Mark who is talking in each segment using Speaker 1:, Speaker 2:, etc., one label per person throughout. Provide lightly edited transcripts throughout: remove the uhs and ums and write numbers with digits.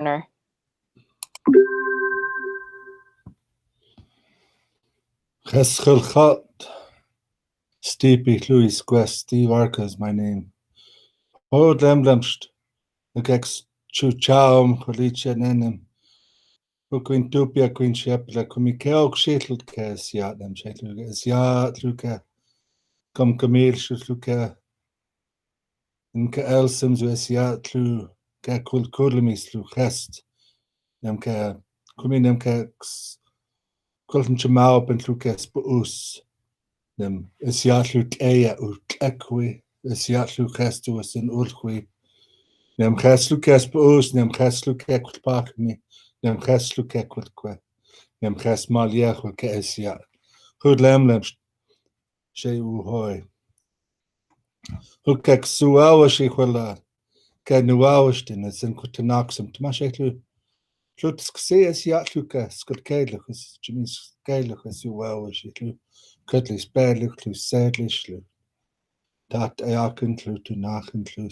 Speaker 1: partner.
Speaker 2: Cheskelchat. Steve Louis Quest. Steve Arca is my name. Oh, lemlemst. The gex chuchaum, cholicha nenem. Queen Tupia, Queen Shepla, Kumikeo, Shetl Kes, Yatem, Shetl, Yat, Luca, Come Camille, Shutluka, Inca Elsims, Yatlu, Kakul Kurlemis, Luchest, Nemka, Kumin Nemka, Kulten Chamau, and Lucas Bus, Them, Yatlu Ea, Ekwi, Yatlu Kestus, and Ulqui, Nem Keslu Kesbus, Nem Keslu Kekul Pakmi, Nem Keslu Kekul Que. Nem Kes Maliach ke Esia. Goed lemlem she uhoy. Hoek suawa she wala. Ke nuawstin as in kutanaxum. Tmasheklu. Tlut se Esia luka skut keilich is Jimmy's keilich as uawa she lu. Kutli sperlich lu sedlich lu. Dat ayaken lu to nachen lu.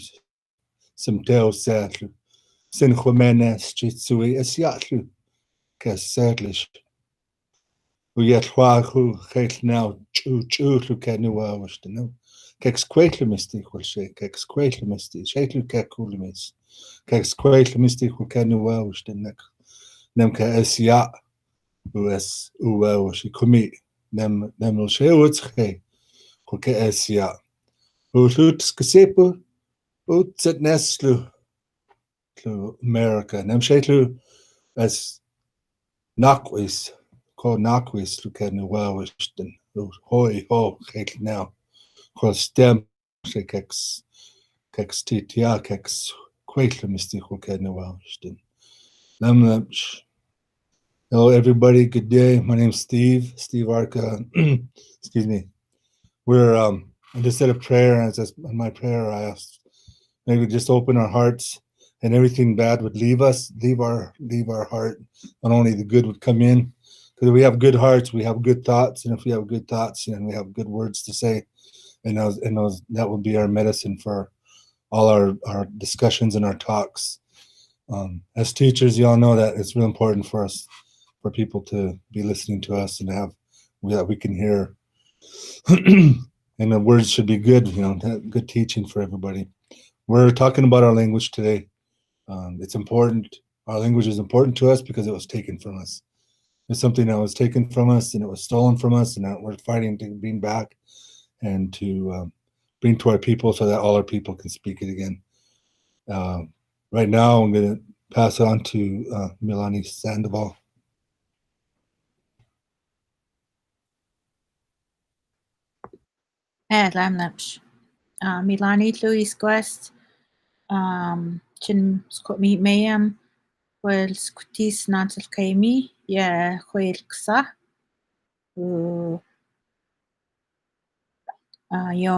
Speaker 2: Some teo sedlu. Sin chumenes jitsui Esia lu. Kes sedlich. Yet who hate now chu canua was to know. Kex quaitly mystic will shake, kex quaitly mystic, shake you caculimis, kex quaitly mystic will canua was the neck. Nemka es ya, us was she commit, nem will share what's hey, hoke es ya. Who shoot scasepo, ut set neslu to America, nem shake as knockwis. Ko nakwis lu ken wawisten hoi ho hek now ko stem se kex titia kex quaitle misti ko ken wawisten hello everybody, good day. My name's Steve Arca. Excuse me. We're I just said a prayer, and in my prayer I asked maybe just open our hearts and everything bad would leave us, leave our heart, and only the good would come in. Because we have good hearts, we have good thoughts, and if we have good thoughts, then we have good words to say, and those that would be our medicine for all our discussions and our talks. As teachers, you all know that it's really important for us, for people to be listening to us and that we can hear, and the words should be good, good teaching for everybody. We're talking about our language today. It's important. Our language is important to us because it was taken from us. It's something that was taken from us and it was stolen from us, and that we're fighting to bring back and to bring to our people so that all our people can speak it again. Right now, I'm going to pass on to Milani Sandoval.
Speaker 3: Lamnash. Milani Louis Quest. Chin me mayam. Well, scutis nantel kaimi. Yeah, well, ksa. Yo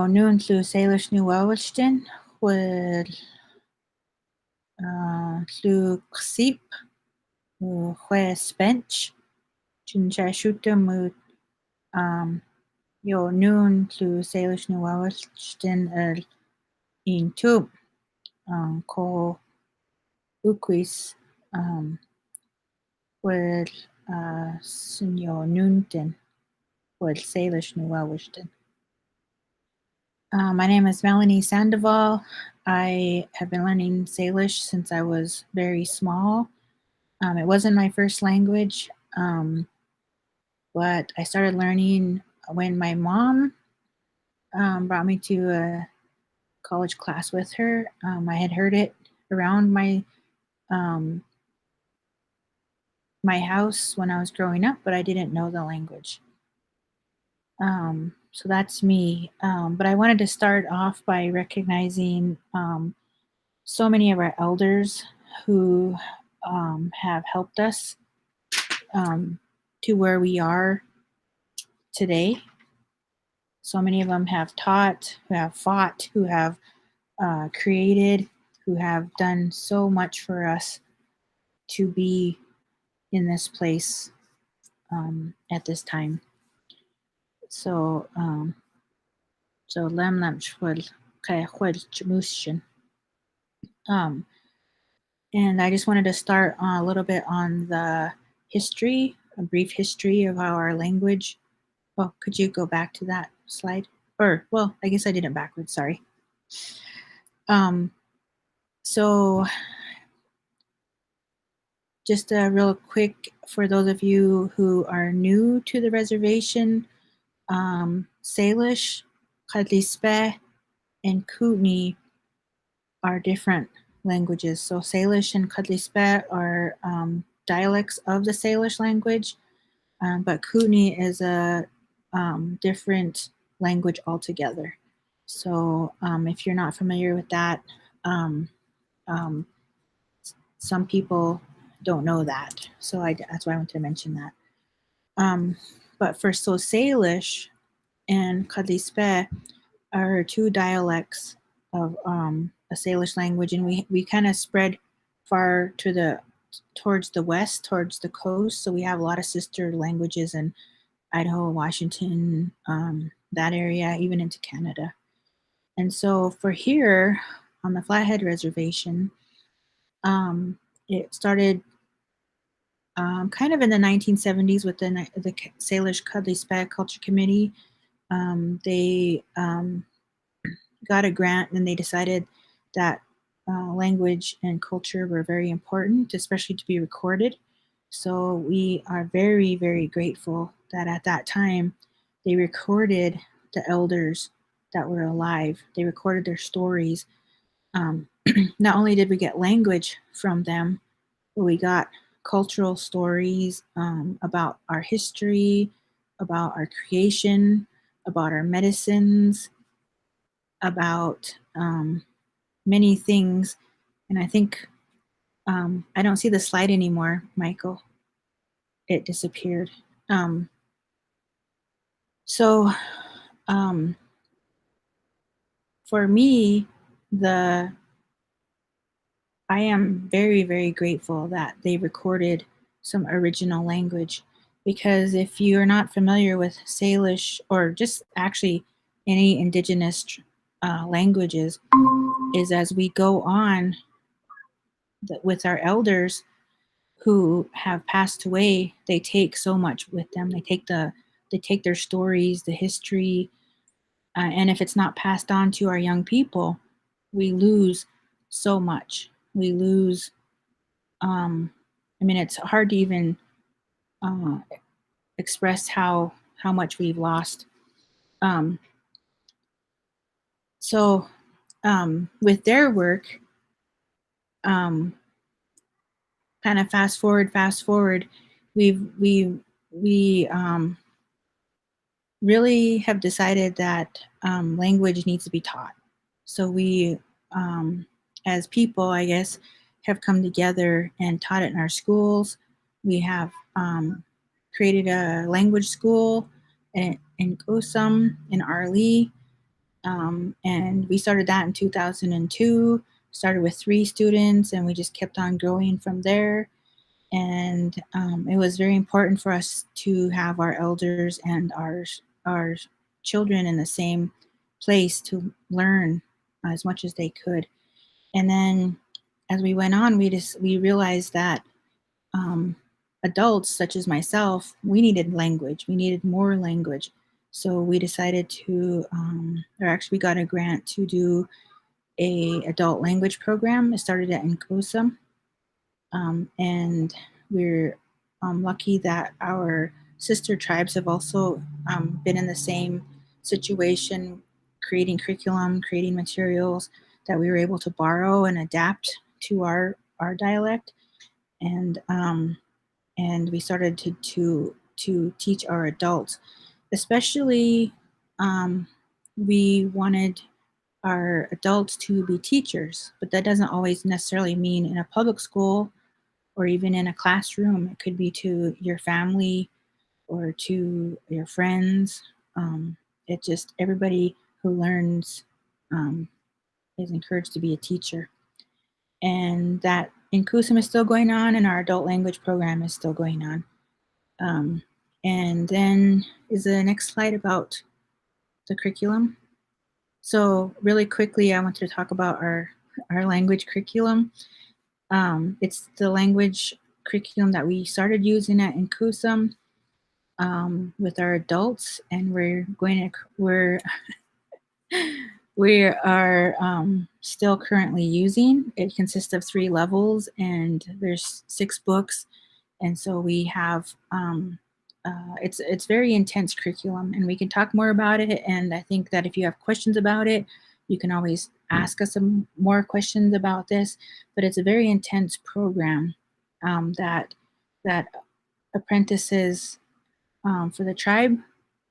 Speaker 3: noon thlu Salish New Wawelston. Well, thlu ksip. Where's bench? Chin shooter mood. Yo noon thlu Salish New Wawelston in tube. Ko uquis. Well, Senor Nunton. Well, Salish New Wawelston. My name is Melanie Sandoval. I have been learning Salish since I was very small. It wasn't my first language, but I started learning when my mom brought me to a college class with her. I had heard it around my house when I was growing up, but I didn't know the language. So that's me. But I wanted to start off by recognizing so many of our elders who have helped us to where we are today. So many of them have taught, who have fought, who have created, who have done so much for us to be in this place at this time. So lem chwel kai chwel chmushin. And I just wanted to start a little bit on the history, a brief history of how our language. Oh, could you go back to that slide? Or, well, I guess I did it backwards, sorry. So just real quick, for those of you who are new to the reservation, Salish, Kalispeh, and Kootenai are different languages. So Salish and Kalispeh are dialects of the Salish language, but Kootenai is a different language altogether. So if you're not familiar with that, some people don't know that. So that's why I wanted to mention that. But for Salish and Kalispeh are two dialects of a Salish language, and we kind of spread far towards the west, towards the coast. So we have a lot of sister languages in Idaho, Washington, that area, even into Canada. And so for here on the Flathead Reservation, it started kind of in the 1970s with the Salish Kalispeh Culture Committee. They got a grant and they decided that language and culture were very important, especially to be recorded. So we are very, very grateful that at that time they recorded the elders that were alive. They recorded their stories. Not only did we get language from them, but we got cultural stories about our history, about our creation, about our medicines, about many things. And I think I don't see the slide anymore, Michael. It disappeared. So for me, I am very, very grateful that they recorded some original language, because if you're not familiar with Salish, or just actually any indigenous languages, is as we go on with our elders who have passed away, they take so much with them. They take their stories, the history, and if it's not passed on to our young people, we lose so much. We lose. I mean, it's hard to even express how much we've lost. So with their work, kind of fast forward, we really have decided that language needs to be taught. So we, as people, I guess, have come together and taught it in our schools. We have created a language school in Gosum, in Arlee, and we started that in 2002. Started with 3 students, and we just kept on growing from there. And it was very important for us to have our elders and our children in the same place to learn as much as they could. And then as we went on, we realized that adults such as myself, we needed language. We needed more language. So we decided to, or actually we got a grant to do a adult language program. It started at Nkosa. And we're lucky that our sister tribes have also been in the same situation, creating curriculum, creating materials that we were able to borrow and adapt to our dialect. And we started to teach our adults, especially we wanted our adults to be teachers, but that doesn't always necessarily mean in a public school or even in a classroom. It could be to your family or to your friends. It just, everybody who learns is encouraged to be a teacher. And that in Kusum is still going on, and our adult language program is still going on. And then is the next slide about the curriculum. So really quickly, I want to talk about our language curriculum. It's the language curriculum that we started using at Incusum with our adults, and we are still currently using. It consists of 3 levels, and there's 6 books, and so we have it's very intense curriculum, and we can talk more about it. And I think that if you have questions about it, you can always ask us some more questions about this. But it's a very intense program that apprentices for the tribe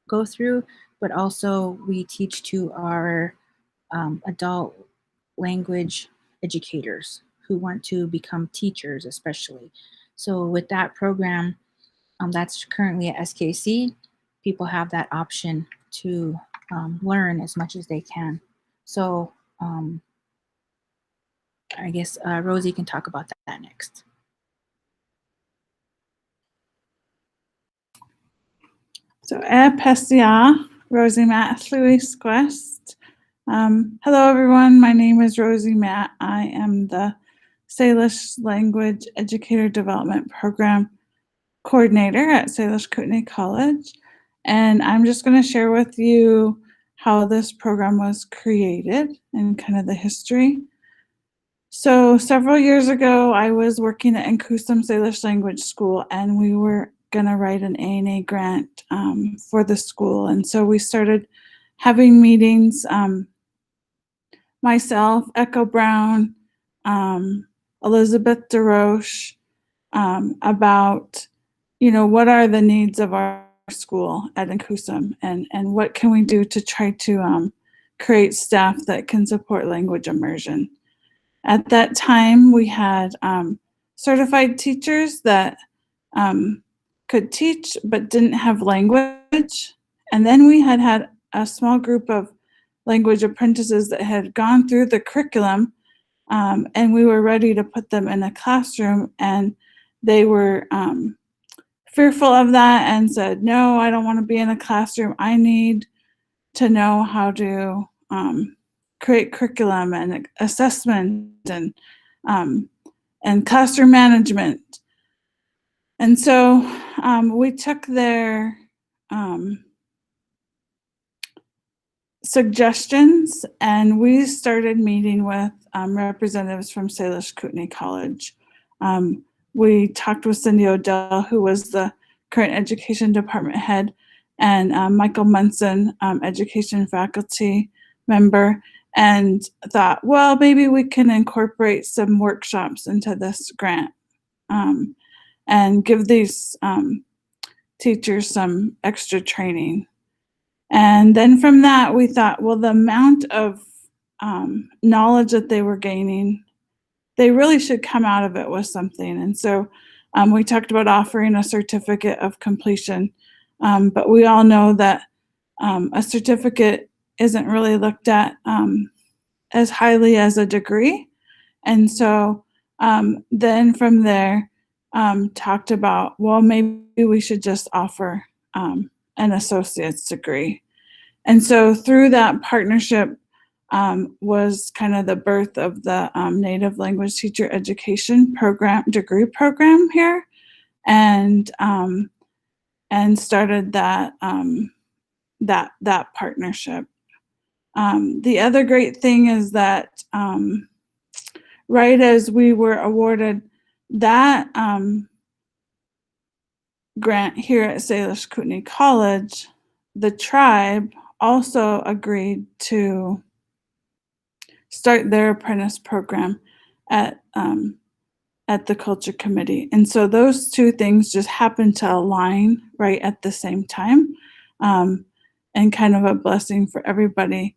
Speaker 3: go through, but also we teach to our adult language educators who want to become teachers, especially. So with that program, that's currently at SKC, people have that option to learn as much as they can. So I guess Rosie can talk about that next.
Speaker 1: So Pestia, Rosie Matt Louis Quest. Hello everyone, my name is Rosie Matt. I am the Salish Language Educator Development Program Coordinator at Salish Kootenai College. And I'm just going to share with you how this program was created and kind of the history. So several years ago, I was working at Incusum Salish Language School, and we were going to write an ANA grant for the school. And so we started having meetings, myself, Echo Brown, Elizabeth DeRoche, about, what are the needs of our school at Incusum, and what can we do to try to create staff that can support language immersion. At that time, we had certified teachers that could teach but didn't have language. And then we had a small group of language apprentices that had gone through the curriculum, and we were ready to put them in a classroom, and they were fearful of that and said, no, I don't want to be in a classroom. I need to know how to create curriculum and assessment and classroom management. And so we took their suggestions, and we started meeting with representatives from Salish Kootenai College. We talked with Cindy Odell, who was the current education department head, and Michael Munson, education faculty member, and thought, well, maybe we can incorporate some workshops into this grant and give these teachers some extra training. And then from that, we thought, well, the amount of knowledge that they were gaining, they really should come out of it with something. And so we talked about offering a certificate of completion, but we all know that a certificate isn't really looked at as highly as a degree. And so then from there, talked about, well, maybe we should just offer an associate's degree. And so through that partnership was kind of the birth of the Native Language Teacher Education Program, degree program here, and started that that partnership. The other great thing is that right as we were awarded that grant here at Salish Kootenai College, the tribe also agreed to start their apprentice program at the Culture Committee. And so those two things just happened to align right at the same time, and kind of a blessing for everybody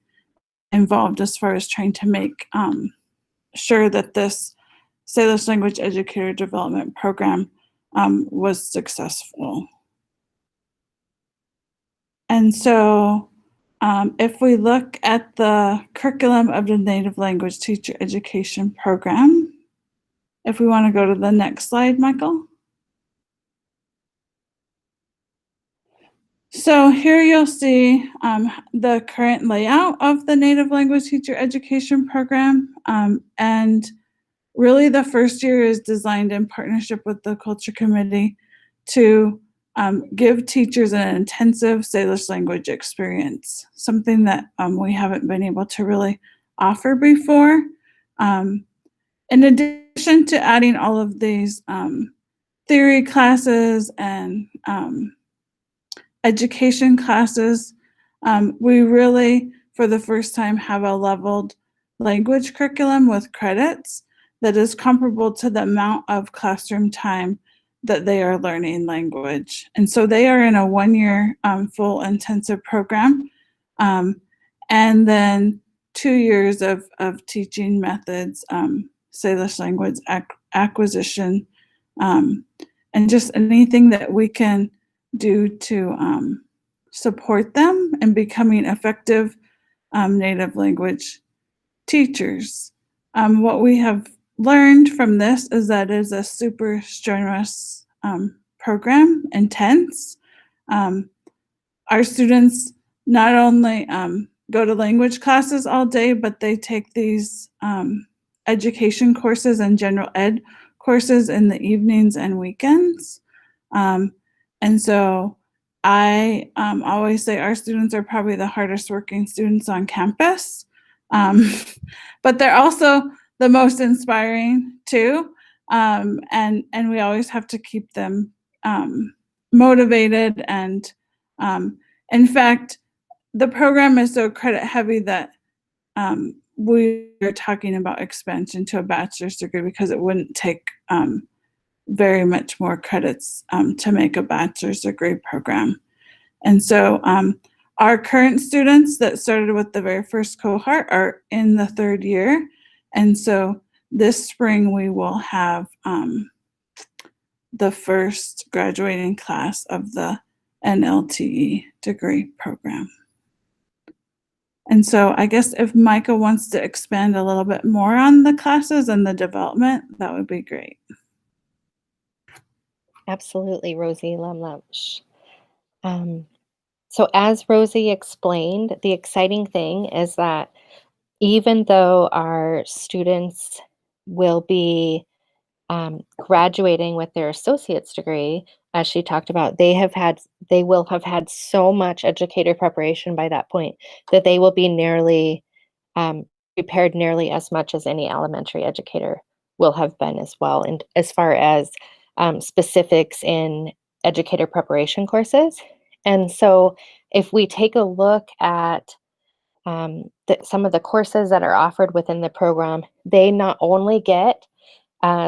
Speaker 1: involved as far as trying to make sure that this Salish Language Educator Development Program was successful. And so if we look at the curriculum of the Native Language Teacher Education Program, if we want to go to the next slide, Michael. So here you'll see the current layout of the Native Language Teacher Education Program, and really the first year is designed in partnership with the Culture Committee to give teachers an intensive Salish language experience, something that we haven't been able to really offer before. In addition to adding all of these theory classes and education classes, we really, for the first time, have a leveled language curriculum with credits that is comparable to the amount of classroom time that they are learning language. And so they are in a 1-year full intensive program, and then 2 years of teaching methods, Salish language acquisition, and just anything that we can do to support them in becoming effective native language teachers. What we have learned from this is that it is a super strenuous program, intense. Our students not only go to language classes all day, but they take these education courses and general ed courses in the evenings and weekends. And so I always say our students are probably the hardest working students on campus, but they're also the most inspiring too. And we always have to keep them motivated. And in fact, the program is so credit heavy that we are talking about expansion to a bachelor's degree because it wouldn't take very much more credits to make a bachelor's degree program. And so our current students that started with the very first cohort are in the 3rd year. And so this spring we will have the first graduating class of the NLTE degree program. And so I guess if Micah wants to expand a little bit more on the classes and the development, that would be great.
Speaker 4: Absolutely, Rosie Lemlem. So as Rosie explained, the exciting thing is that even though our students will be graduating with their associate's degree, as she talked about, they will have had so much educator preparation by that point that they will be nearly prepared nearly as much as any elementary educator will have been as well. And as far as specifics in educator preparation courses. And so if we take a look at some of the courses that are offered within the program, they not only get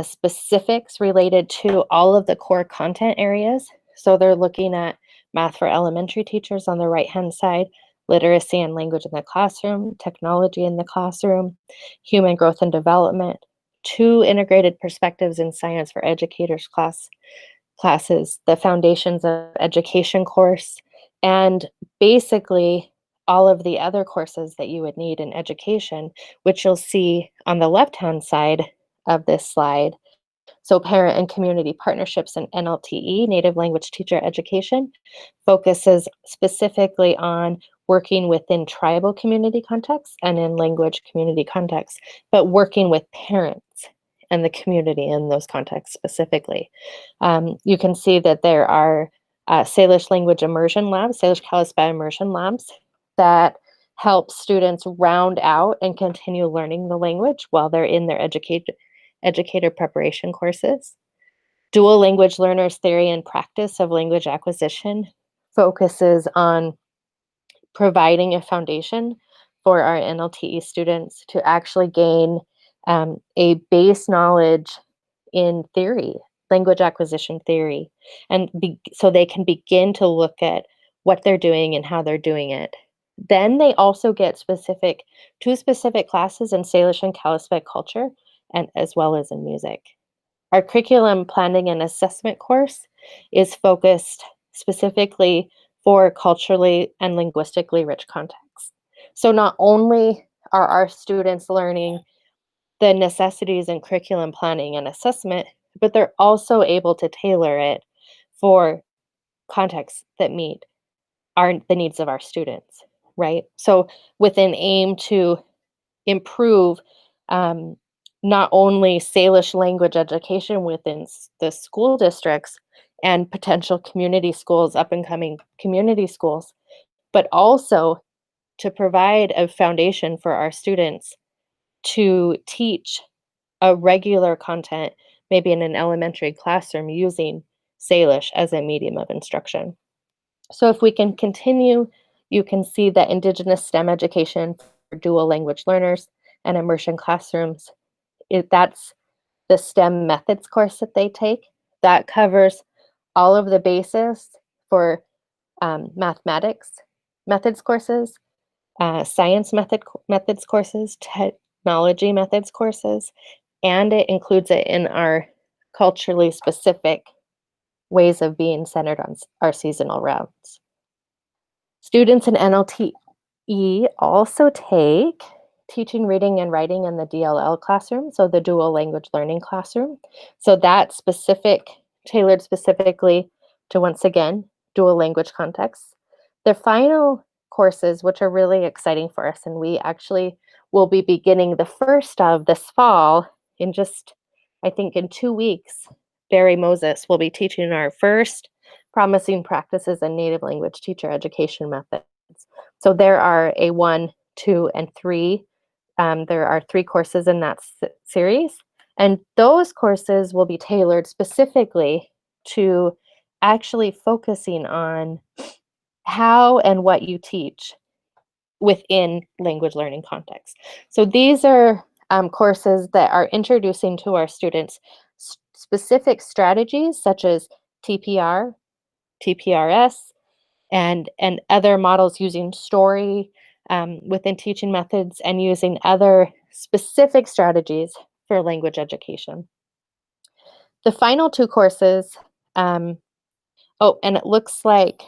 Speaker 4: specifics related to all of the core content areas. So they're looking at math for elementary teachers on the right-hand side, literacy and language in the classroom, technology in the classroom, human growth and development, 2 integrated perspectives in science for educators classes, the foundations of education course, and basically all of the other courses that you would need in education, which you'll see on the left-hand side of this slide. So parent and community partnerships and NLTE, Native Language Teacher Education, focuses specifically on working within tribal community contexts and in language community contexts, but working with parents and the community in those contexts specifically. You can see that there are Salish language immersion labs, Salish Kalispel immersion labs that help students round out and continue learning the language while they're in their educator preparation courses. Dual language learners theory and practice of language acquisition focuses on providing a foundation for our NLTE students to actually gain a base knowledge in theory, language acquisition theory, and so they can begin to look at what they're doing and how they're doing it. Then they also get 2 specific classes in Salish and Kalispel culture, and as well as in music. Our curriculum planning and assessment course is focused specifically for culturally and linguistically rich contexts. So not only are our students learning the necessities in curriculum planning and assessment, but they're also able to tailor it for contexts that meet the needs of our students, right? So with an aim to improve not only Salish language education within the school districts and potential community schools, up and coming community schools, but also to provide a foundation for our students to teach a regular content, maybe in an elementary classroom, using Salish as a medium of instruction. So if we can continue, you can see that Indigenous STEM education for dual language learners and immersion classrooms, that's the STEM methods course that they take. That covers all of the basis for mathematics methods courses, science methods courses, technology methods courses, and it includes it in our culturally specific ways of being centered on our seasonal routes. Students in NLTE also take teaching reading and writing in the DLL classroom, so the dual language learning classroom. So that's tailored specifically to, once again, dual language contexts. The final courses, which are really exciting for us, and we actually will be beginning the first of this fall in just, I think in 2 weeks, Barry Moses will be teaching our first promising practices in native language teacher education methods. So there are a 1, 2, and 3. There are 3 courses in that series, and those courses will be tailored specifically to actually focusing on how and what you teach within language learning context. So these are courses that are introducing to our students specific strategies such as TPR, TPRS, and other models using story within teaching methods and using other specific strategies for language education. The final 2 courses, and it looks like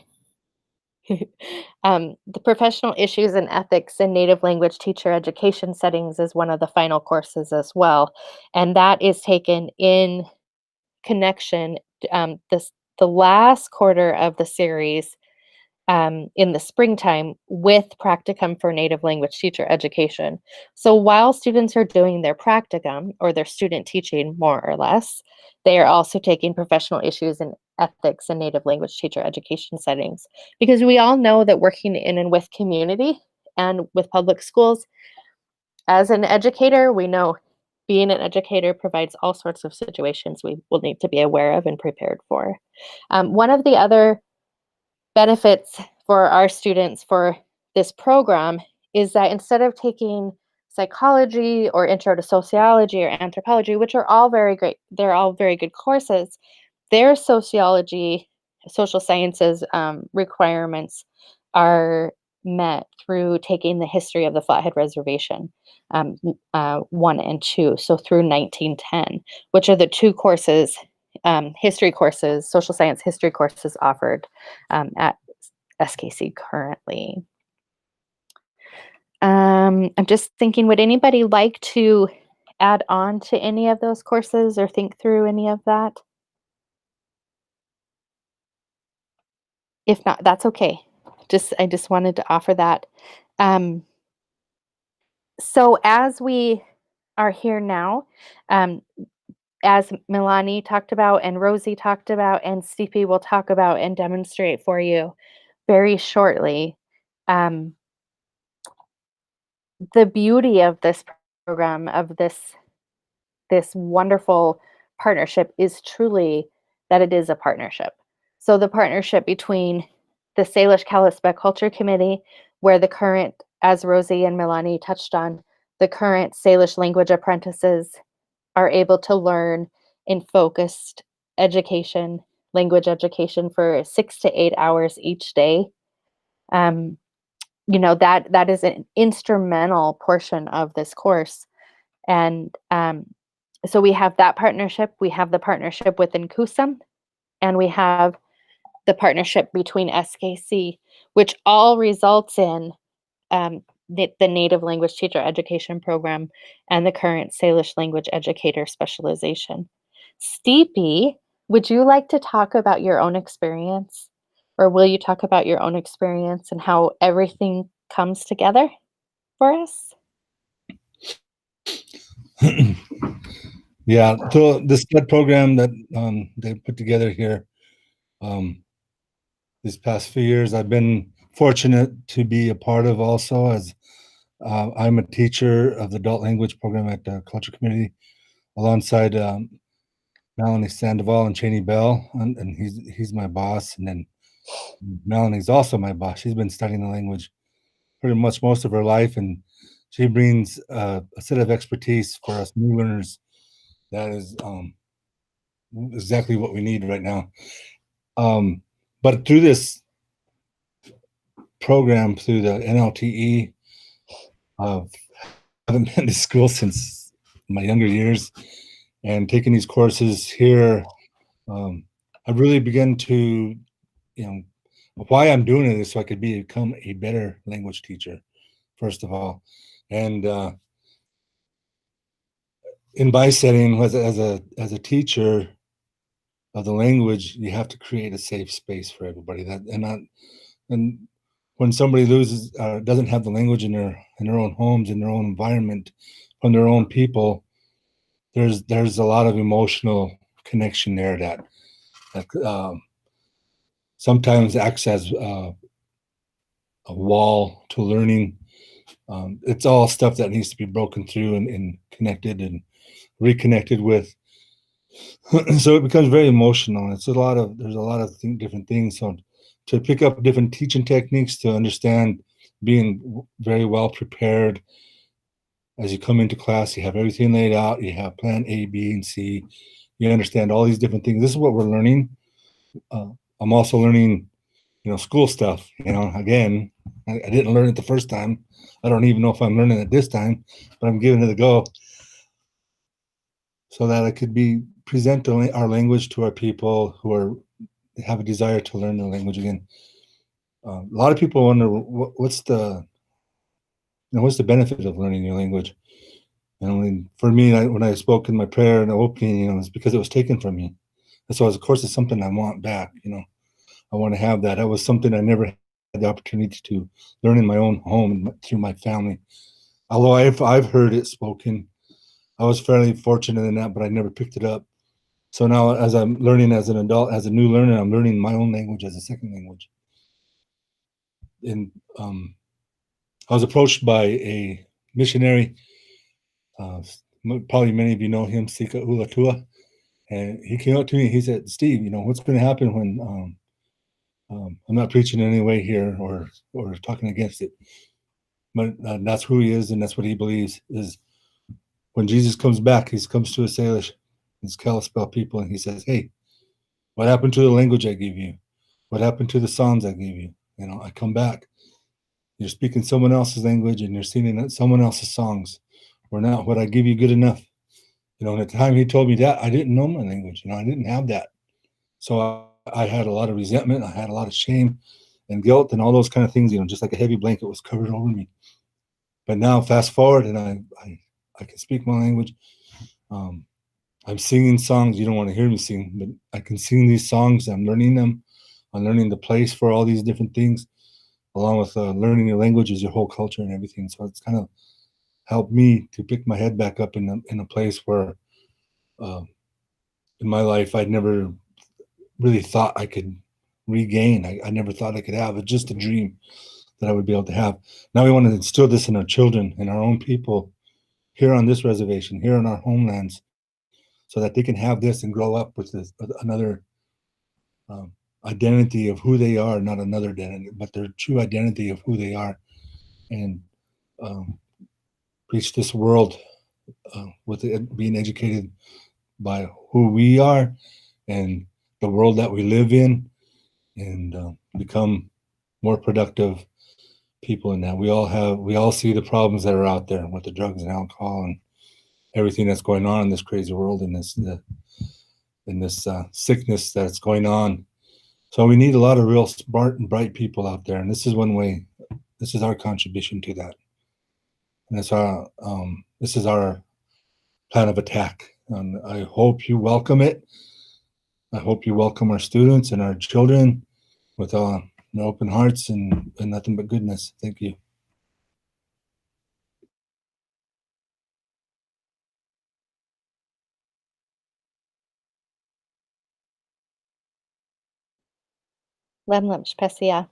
Speaker 4: the professional issues and ethics in native language teacher education settings is one of the final courses as well. And that is taken in connection, the last quarter of the series in the springtime with practicum for native language teacher education. So while students are doing their practicum or their student teaching, more or less, they are also taking professional issues and ethics in native language teacher education settings. Because we all know that working in and with community and with public schools, as an educator, we know being an educator provides all sorts of situations we will need to be aware of and prepared for. One of the other benefits for our students for this program is that instead of taking psychology or intro to sociology or anthropology, which are all very great, they're all very good courses, their sociology, social sciences requirements are met through taking the history of the Flathead Reservation 1 and 2, so through 1910, which are the 2 courses, history courses, social science history courses offered at SKC currently. I'm just thinking, would anybody like to add on to any of those courses or think through any of that? If not, that's okay. I just wanted to offer that. So as we are here now, as Milani talked about and Rosie talked about and Stipe will talk about and demonstrate for you very shortly, the beauty of this program, of this wonderful partnership, is truly that it is a partnership. So the partnership between the Salish Kalispel Culture Committee, where the current, as Rosie and Milani touched on, the current Salish language apprentices are able to learn in focused education, language education for 6 to 8 hours each day. That is an instrumental portion of this course. And so we have that partnership. We have the partnership with Inkusum, and we have the partnership between SKC, which all results in the Native Language Teacher Education Program and the current Salish Language Educator Specialization. Stipe, would you like to talk about your own experience? Or will you talk about your own experience and how everything comes together for us?
Speaker 2: Yeah, so the SLED program that they put together here, these past few years, I've been fortunate to be a part of also, as I'm a teacher of the adult language program at the culture community alongside Melanie Sandoval and Cheney Bell, and he's my boss, and then Melanie's also my boss. She's been studying the language pretty much most of her life, and she brings a set of expertise for us new learners that is exactly what we need right now. But through this program, through the NLTE, I haven't been to school since my younger years, and taking these courses here, I've really begun to, why I'm doing it is so I could become a better language teacher, first of all. And in my setting, as a teacher of the language, you have to create a safe space for everybody. And when somebody loses, doesn't have the language in their own homes, in their own environment, from their own people, there's a lot of emotional connection there that sometimes acts as a wall to learning. It's all stuff that needs to be broken through and connected and reconnected with. So it becomes very emotional. There's a lot of different things. So to pick up different teaching techniques, to understand being very well prepared as you come into class, you have everything laid out. You have plan A, B, and C. You understand all these different things. This is what we're learning. I'm also learning, school stuff. Again, I didn't learn it the first time. I don't even know if I'm learning it this time, but I'm giving it a go so that I could present our language to our people who have a desire to learn the language again. A lot of people wonder what's the benefit of learning your language. For me, when I spoke in my prayer in the opening, it's because it was taken from me. And so, of course, it's something I want back. I want to have that. That was something I never had the opportunity to learn in my own home through my family. Although I've heard it spoken, I was fairly fortunate in that, but I never picked it up. So now, as I'm learning as an adult, as a new learner, I'm learning my own language as a second language. And I was approached by a missionary. Probably many of you know him, Sika Ulatua. And he came up to me and he said, "Steve, what's going to happen when I'm not preaching in any way here or talking against it? But that's who he is, and that's what he believes is when Jesus comes back, he comes to a Salish, his Kalispel people, and he says, 'Hey, what happened to the language I gave you? What happened to the songs I gave you? I come back. You're speaking someone else's language and you're singing someone else's songs. Or not what I give you good enough.' And at the time he told me that, I didn't know my language. I didn't have that. So I had a lot of resentment. I had a lot of shame and guilt and all those kind of things, just like a heavy blanket was covered over me. But now fast forward and I can speak my language. I'm singing songs. You don't want to hear me sing, but I can sing these songs. I'm learning them. I'm learning the place for all these different things, along with learning your language is your whole culture and everything. So it's kind of helped me to pick my head back up in a place where in my life I'd never really thought I could regain. I never thought I could have. It's just a dream that I would be able to have. Now we want to instill this in our children and our own people here on this reservation, here in our homelands, so that they can have this and grow up with another identity of who they are, not another identity, but their true identity of who they are, and reach this world with it being educated by who we are and the world that we live in, and become more productive people in that. We all see the problems that are out there with the drugs and alcohol and everything that's going on in this crazy world, and this sickness that's going on. So we need a lot of real smart and bright people out there, and this is one way. This is our contribution to that, and this is our plan of attack. And I hope you welcome it. I hope you welcome our students and our children with open hearts and nothing but goodness. Thank you.
Speaker 4: Lemlemch Pesia.